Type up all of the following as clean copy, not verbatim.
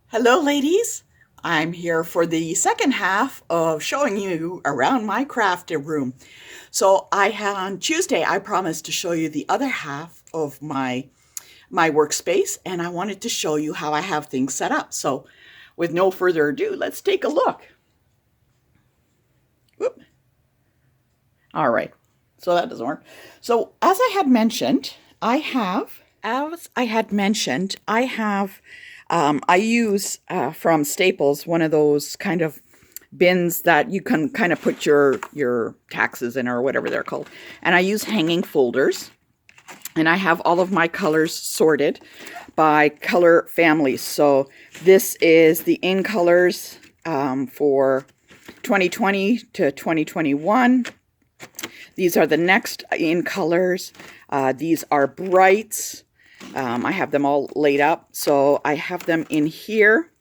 Hello, ladies. I'm here for the second half of showing you around my crafting room. So on Tuesday, I promised to show you the other half of my workspace, and I wanted to show you how I have things set up. So with no further ado, let's take a look. Whoop. All right. So that doesn't work. So as I had mentioned, I use from Staples one of those kind of bins that you can kind of put your taxes in or whatever they're called. And I use hanging folders. And I have all of my colors sorted by color families. So this is the in colors for 2020 to 2021. These are the next in colors. These are brights. I have them all laid up. So I have them in here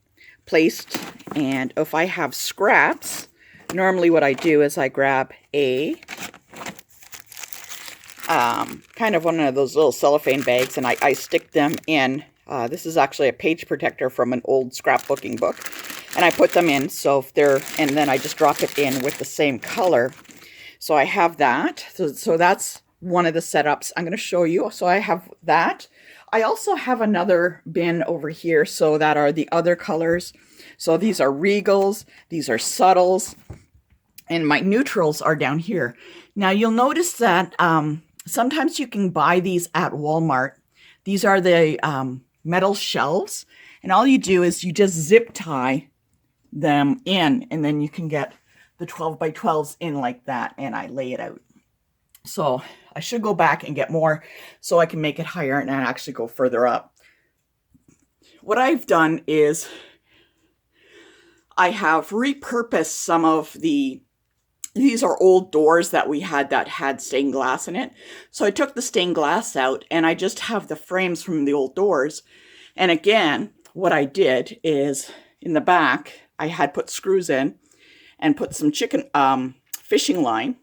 placed. And if I have scraps, normally what I do is I grab a kind of one of those little cellophane bags, and I stick them in. This is actually a page protector from an old scrapbooking book. And I put them in, so if they're, and then I just drop it in with the same color. So I have that. So that's one of the setups I'm going to show you. So I have that. I also have another bin over here, so that are the other colors. So these are regals, these are subtles, and my neutrals are down here. Now you'll notice that sometimes you can buy these at Walmart. These are the metal shelves, and all you do is you just zip tie them in, and then you can get the 12 by 12s in like that, and I lay it out. So I should go back and get more so I can make it higher and actually go further up. What I've done is I have repurposed some of these are old doors that we had that had stained glass in it. So I took the stained glass out and I just have the frames from the old doors. And again, what I did is in the back, I had put screws in and put some fishing line.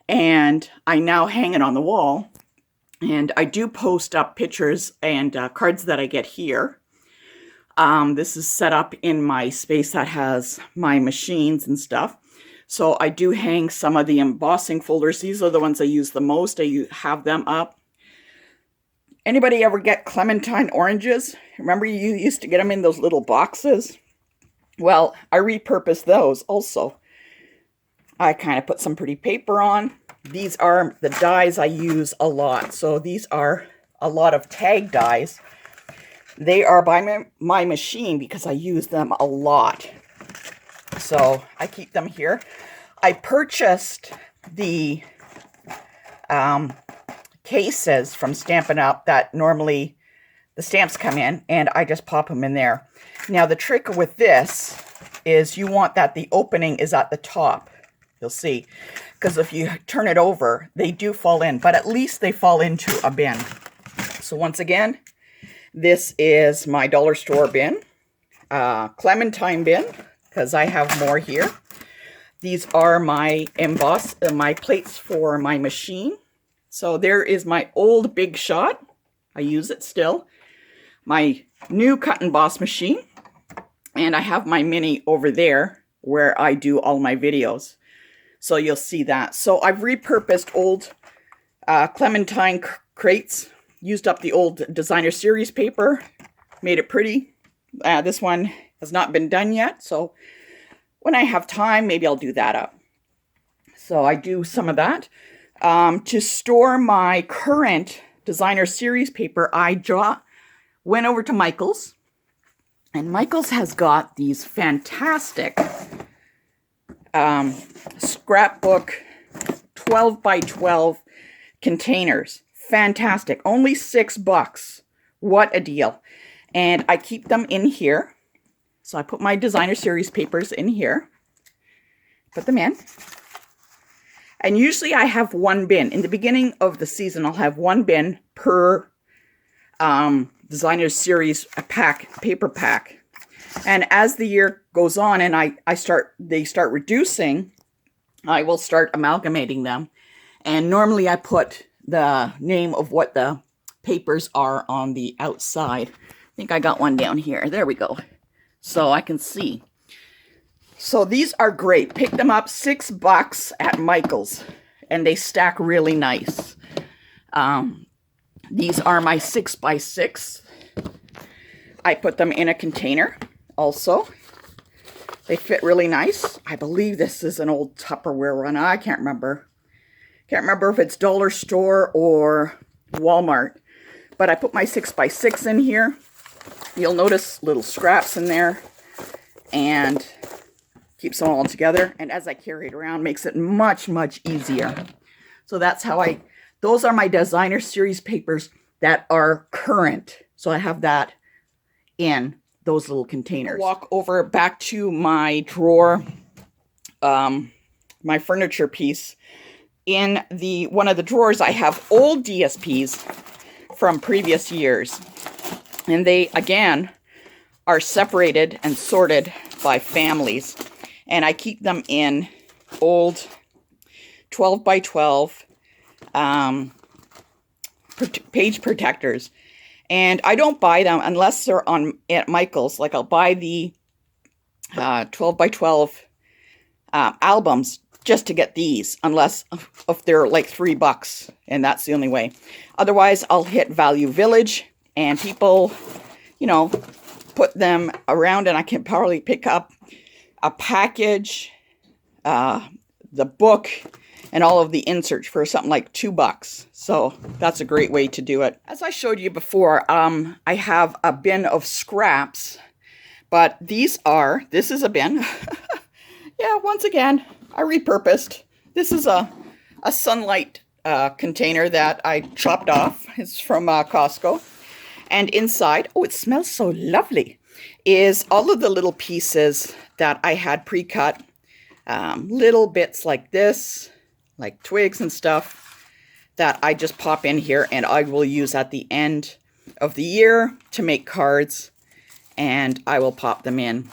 And I now hang it on the wall. And I do post up pictures and cards that I get here. This is set up in my space that has my machines and stuff. So I do hang some of the embossing folders. These are the ones I use the most. I have them up. Anybody ever get clementine oranges? Remember you used to get them in those little boxes? Well, I repurposed those also. I kind of put some pretty paper on. These are the dies I use a lot. So these are a lot of tag dies. They are by my machine because I use them a lot. So I keep them here. I purchased the cases from Stampin' Up! That normally the stamps come in, and I just pop them in there. Now the trick with this is you want that the opening is at the top. You'll see, because if you turn it over, they do fall in, but at least they fall into a bin. So once again, this is my dollar store bin, clementine bin, because I have more here. These are my my plates for my machine. So there is my old Big Shot. I use it still. My new cut and emboss machine. And I have my mini over there where I do all my videos. So you'll see that. So I've repurposed old clementine crates. Used up the old designer series paper. Made it pretty. This one has not been done yet. So when I have time, maybe I'll do that up. So I do some of that. To store my current designer series paper, I went over to Michael's. And Michael's has got these fantastic scrapbook 12 by 12 containers. Fantastic. Only $6. What a deal. And I keep them in here. So I put my designer series papers in here. Put them in. And usually I have one bin. In the beginning of the season, I'll have one bin per designer series paper pack. And as the year goes on and they start reducing, I will start amalgamating them. And normally I put the name of what the papers are on the outside. think I got one down here. There we go. So I can see. So these are great. Pick them up $6 at Michael's, and they stack really nice. These are my 6x6. I put them in a container also. They fit really nice. I believe this is an old Tupperware one. I can't remember. Can't remember if it's dollar store or Walmart. But I put my 6x6 in here. You'll notice little scraps in there. And keeps them all together. And as I carry it around, makes it much, much easier. So that's how those are my designer series papers that are current. So I have that in those little containers. Walk over back to my drawer, my furniture piece. In one of the drawers, I have old DSPs from previous years. And they, again, are separated and sorted by families. And I keep them in old 12 by 12 page protectors. And I don't buy them unless they're at Michael's. Like I'll buy the 12 by 12 albums just to get these, unless if they're like $3, and that's the only way. Otherwise, I'll hit Value Village, and people, you know, put them around, and I can probably pick up a package, the book, and all of the inserts for something like $2. So that's a great way to do it. As I showed you before, I have a bin of scraps, but this is a bin. Yeah, once again, I repurposed. This is a sunlight container that I chopped off. It's from Costco. And inside, oh, it smells so lovely, is all of the little pieces that I had pre-cut. Little bits like this, like twigs and stuff, that I just pop in here, and I will use at the end of the year to make cards, and I will pop them in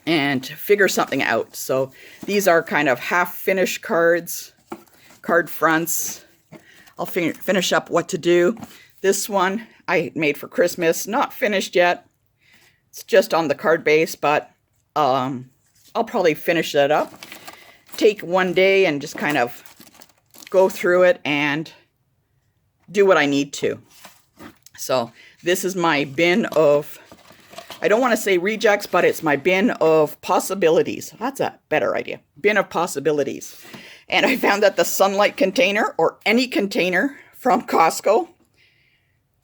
and figure something out. So these are kind of half-finished cards, card fronts. I'll finish up what to do. This one I made for Christmas, not finished yet. It's just on the card base, but I'll probably finish that up. Take one day and just kind of go through it and do what I need to. So this is my bin of, I don't want to say rejects, but it's my bin of possibilities. That's a better idea. Bin of possibilities. And I found that the sunlight container, or any container from Costco,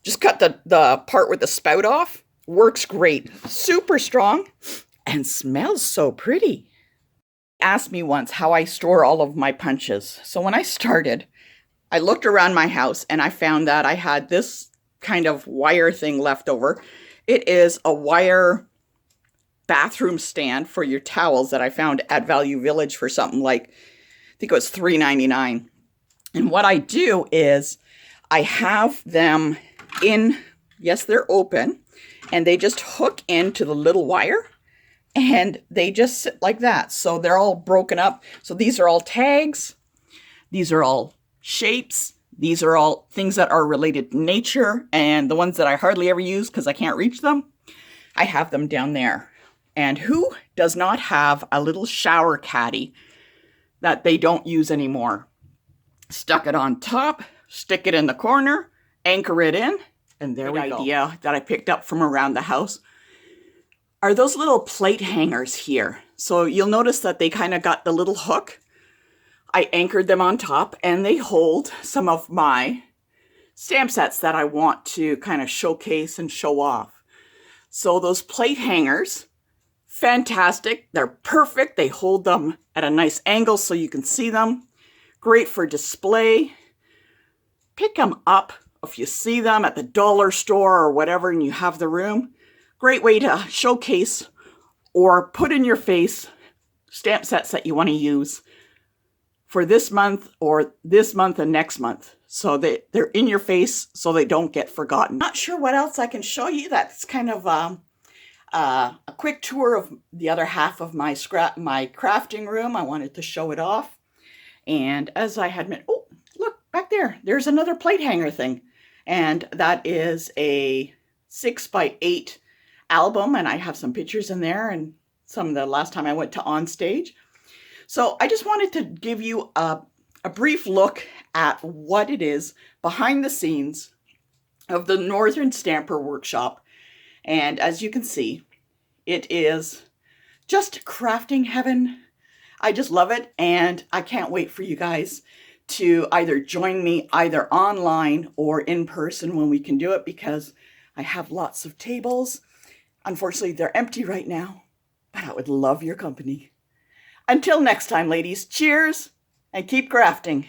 just cut the part with the spout off, works great. Super strong and smells so pretty. Asked me once how I store all of my punches. So when I started, I looked around my house and I found that I had this kind of wire thing left over. It is a wire bathroom stand for your towels that I found at Value Village for something like, I think it was $3.99. And what I do is I have them in, yes, they're open, and they just hook into the little wire. And they just sit like that. So they're all broken up. So these are all tags. These are all shapes. These are all things that are related to nature. And the ones that I hardly ever use because I can't reach them, I have them down there. And who does not have a little shower caddy that they don't use anymore? Stuck it on top, stick it in the corner, anchor it in. And there we go. Idea that I picked up from around the house are those little plate hangers here. So you'll notice that they kind of got the little hook. I anchored them on top, and they hold some of my stamp sets that I want to kind of showcase and show off. So those plate hangers, fantastic. They're perfect. They hold them at a nice angle so you can see them. Great for display. Pick them up if you see them at the dollar store or whatever and you have the room. Great way to showcase or put in your face stamp sets that you want to use for this month or this month and next month. So they're in your face so they don't get forgotten. Not sure what else I can show you. That's kind of a quick tour of the other half of my crafting room. I wanted to show it off. And as I had mentioned, oh, look, back there. There's another plate hanger thing. And that is a 6x8 album, and I have some pictures in there and some of the last time I went to On Stage. So I just wanted to give you a brief look at what it is behind the scenes of the Northern Stamper Workshop. And as you can see, it is just crafting heaven. I just love it, and I can't wait for you guys to either join me either online or in person when we can do it, because I have lots of tables. Unfortunately, they're empty right now, but I would love your company. Until next time, ladies, cheers and keep crafting.